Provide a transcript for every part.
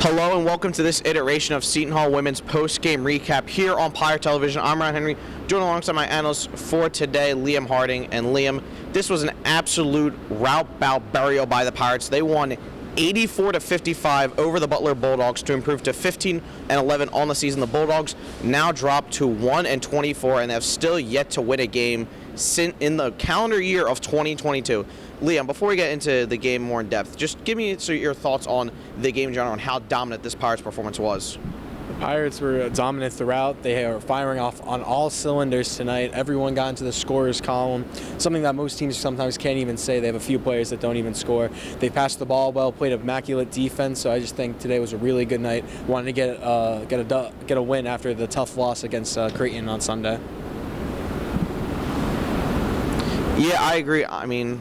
Hello and welcome to this iteration of Seton Hall Women's post-game recap here on Pirate Television. I'm Ryan Henry, joined alongside my analysts for today, Liam Harding. And Liam, this was an absolute rout bout burial by the Pirates. They won 84-55 over the Butler Bulldogs to improve to 15-11 on the season. The Bulldogs now drop to 1-24 and have still yet to win a game in the calendar year of 2022. Liam, before we get into the game more in depth, just give me your thoughts on the game in general and how dominant this Pirates performance was. The Pirates were dominant throughout. They are firing off on all cylinders tonight. Everyone got into the scorer's column, something that most teams sometimes can't even say. They have a few players that don't even score. They passed the ball well, played immaculate defense, so I just think today was a really good night. Wanted to get a win after the tough loss against Creighton on Sunday. Yeah, I agree. I mean,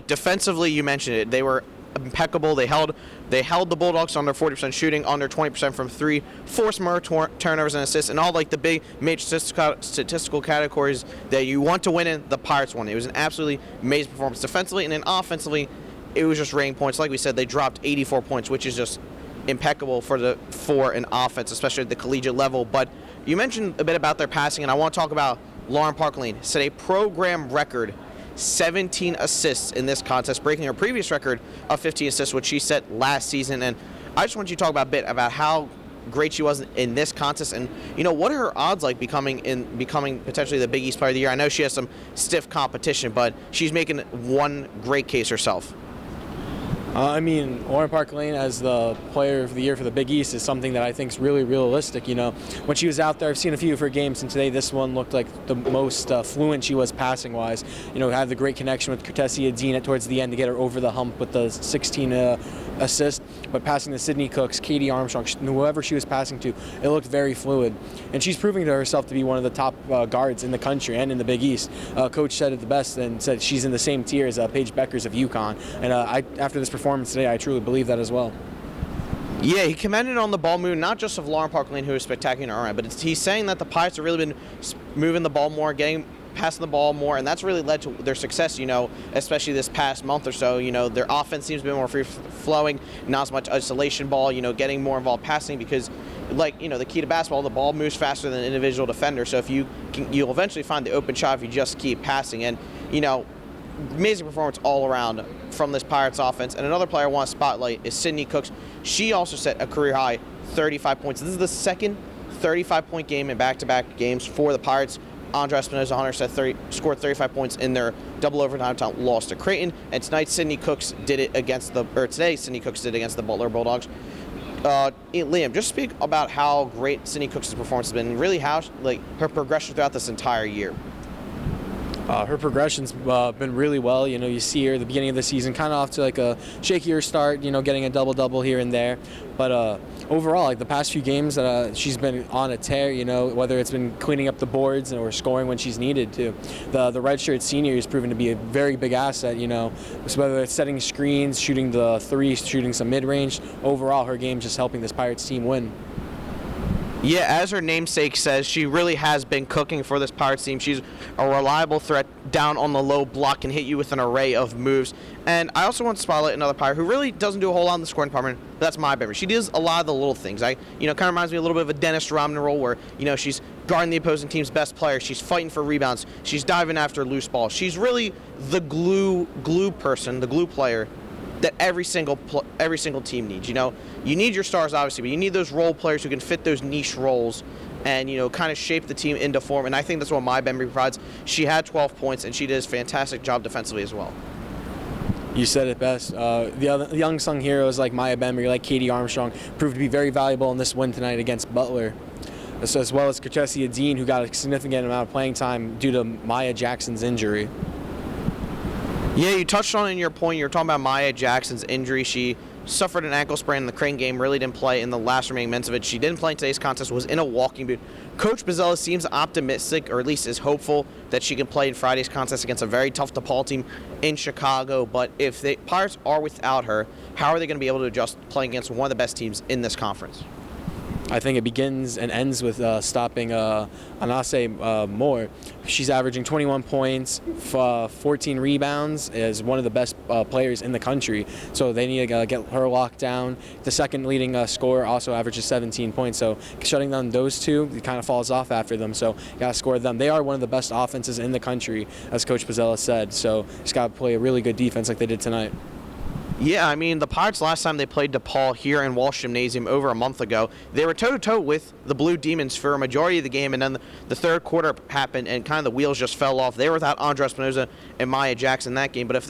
defensively, you mentioned it. They were impeccable. They held the Bulldogs under 40% shooting, under 20% from three, forced more turnovers and assists, and all the big major statistical categories that you want to win in. The Pirates won. It was an absolutely amazing performance defensively, and then offensively, it was just raining points. Like we said, they dropped 84 points, which is just impeccable for an offense, especially at the collegiate level. But you mentioned a bit about their passing, and I want to talk about Lauren Park-Lane. Set a program record 17 assists in this contest, breaking her previous record of 15 assists, which she set last season. And I just want you to talk about a bit about how great she was in this contest, and what are her odds like becoming potentially the Big East Player of the Year. I know she has some stiff competition, but she's making one great case herself. Lauren Park-Lane as the Player of the Year for the Big East is something that I think is really realistic. When she was out there, I've seen a few of her games, and today this one looked like the most fluent she was passing-wise. Had the great connection with Cortesia-Dean towards the end to get her over the hump with the 16 assist, but passing to Sydney Cooks, Katie Armstrong, whoever she was passing to, it looked very fluid. And she's proving to herself to be one of the top guards in the country and in the Big East. Coach said it the best and said she's in the same tier as Paige Beckers of UConn. And after this performance today, I truly believe that as well. Yeah, he commended on the ball movement, not just of Lauren Park-Lane, who was spectacular in her end, but he's saying that the Pirates have really been moving the ball more, passing the ball more, and that's really led to their success, especially this past month or so. Their offense seems to be more free-flowing, not as much isolation ball, getting more involved passing because, the key to basketball, the ball moves faster than an individual defender, so if you'll eventually find the open shot if you just keep passing. And, amazing performance all around from this Pirates offense. And another player I want to spotlight is Sydney Cooks. She also set a career-high 35 points. This is the second 35-point game in back-to-back games for the Pirates. Andre Espinoza-Hunter scored 35 points in their double overtime loss to Creighton, and today Sydney Cooks did it against the Butler Bulldogs. Liam, just speak about how great Sydney Cooks' performance has been, and really how her progression throughout this entire year. Her progression's been really well. You see her at the beginning of the season kind of off to a shakier start, getting a double-double here and there. But overall, the past few games, she's been on a tear, whether it's been cleaning up the boards or scoring when she's needed to. The redshirt senior has proven to be a very big asset, so whether it's setting screens, shooting the three, shooting some mid-range. Overall, her game's just helping this Pirates team win. Yeah, as her namesake says, she really has been cooking for this Pirates team. She's a reliable threat down on the low block, can hit you with an array of moves. And I also want to spotlight another Pirate who really doesn't do a whole lot in the scoring department. That's Maya Bembry. She does a lot of the little things. Kind of reminds me a little bit of a Dennis Rodman role where, she's guarding the opposing team's best player. She's fighting for rebounds. She's diving after loose balls. She's really the glue person, the glue player that every single team needs. You need your stars, obviously, but you need those role players who can fit those niche roles and, kind of shape the team into form. And I think that's what Maya Bembry provides. She had 12 points, and she did a fantastic job defensively as well. You said it best. The other young sung heroes like Maya Bembry, like Katie Armstrong, proved to be very valuable in this win tonight against Butler, as well as Cortesia-Dean, who got a significant amount of playing time due to Maya Jackson's injury. Yeah, you touched on it in your point. You were talking about Maya Jackson's injury. She suffered an ankle sprain in the Creighton game, really didn't play in the last remaining minutes of it. She didn't play in today's contest, was in a walking boot. Coach Bozzella seems optimistic, or at least is hopeful, that she can play in Friday's contest against a very tough DePaul team in Chicago. But if the Pirates are without her, how are they going to be able to adjust playing against one of the best teams in this conference? I think it begins and ends with stopping Anase Moore. She's averaging 21 points, 14 rebounds, is one of the best players in the country. So they need to get her locked down. The second leading scorer also averages 17 points. So shutting down those two, it kind of falls off after them. So you got to score them. They are one of the best offenses in the country, as Coach Pizzella said. So just got to play a really good defense like they did tonight. Yeah, I mean, the Pirates last time they played DePaul here in Walsh Gymnasium over a month ago, they were toe-to-toe with the Blue Demons for a majority of the game, and then the third quarter happened and kind of the wheels just fell off. They were without Andra Espinoza and Maya Jackson that game, but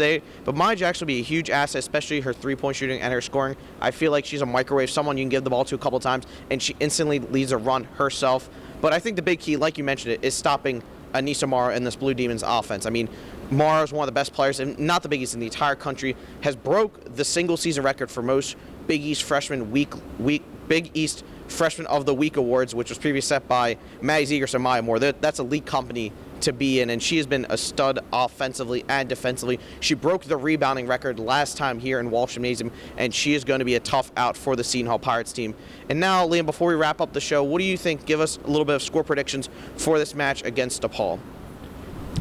Maya Jackson would be a huge asset, especially her three-point shooting and her scoring. I feel like she's a microwave, someone you can give the ball to a couple times, and she instantly leads a run herself. But I think the big key, like you mentioned it, is stopping Anissa Mara in this Blue Demons offense. I mean, Mara is one of the best players, and not the biggest in the entire country, has broke the single season record for most Big East freshman Big East Freshman of the Week awards, which was previously set by Maddie Zegers and Maya Moore. That's a elite company to be in, and she has been a stud offensively and defensively. She broke the rebounding record last time here in Walsh Gymnasium, and she is going to be a tough out for the Seton Hall Pirates team. And now, Liam, before we wrap up the show, what do you think? Give us a little bit of score predictions for this match against DePaul.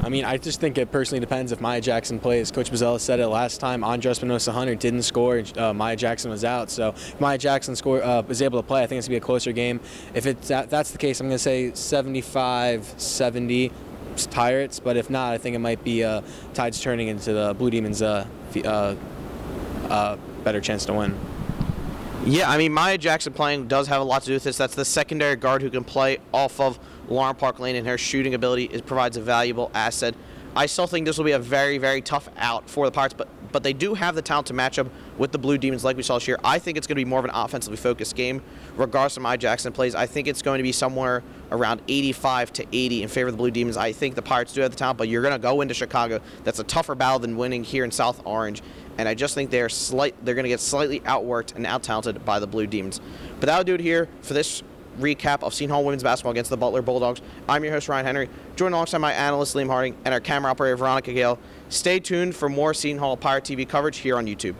I mean, I just think it personally depends if Maya Jackson plays. Coach Pizzella said it last time. Andra Espinoza-Hunter didn't score. Maya Jackson was out. So if Maya Jackson is able to play, I think it's going to be a closer game. If that's the case, I'm going to say 75-70 Pirates. But if not, I think it might be tides turning into the Blue Demons' better chance to win. Yeah, I mean, Maya Jackson playing does have a lot to do with this. That's the secondary guard who can play off of Lauren Park Lane, and her shooting ability provides a valuable asset. I still think this will be a very, very tough out for the Pirates, but they do have the talent to match up with the Blue Demons like we saw this year. I think it's going to be more of an offensively focused game, regardless of Maya Jackson plays. I think it's going to be somewhere around 85-80 in favor of the Blue Demons. I think the Pirates do have the talent, but you're going to go into Chicago. That's a tougher battle than winning here in South Orange, and I just think they're going to get slightly outworked and out-talented by the Blue Demons. But that'll do it here for this recap of Seton Hall women's basketball against the Butler Bulldogs. I'm your host, Ryan Henry, joined alongside my analyst, Liam Harding, and our camera operator, Veronica Gale. Stay tuned for more Seton Hall Pirate TV coverage here on YouTube.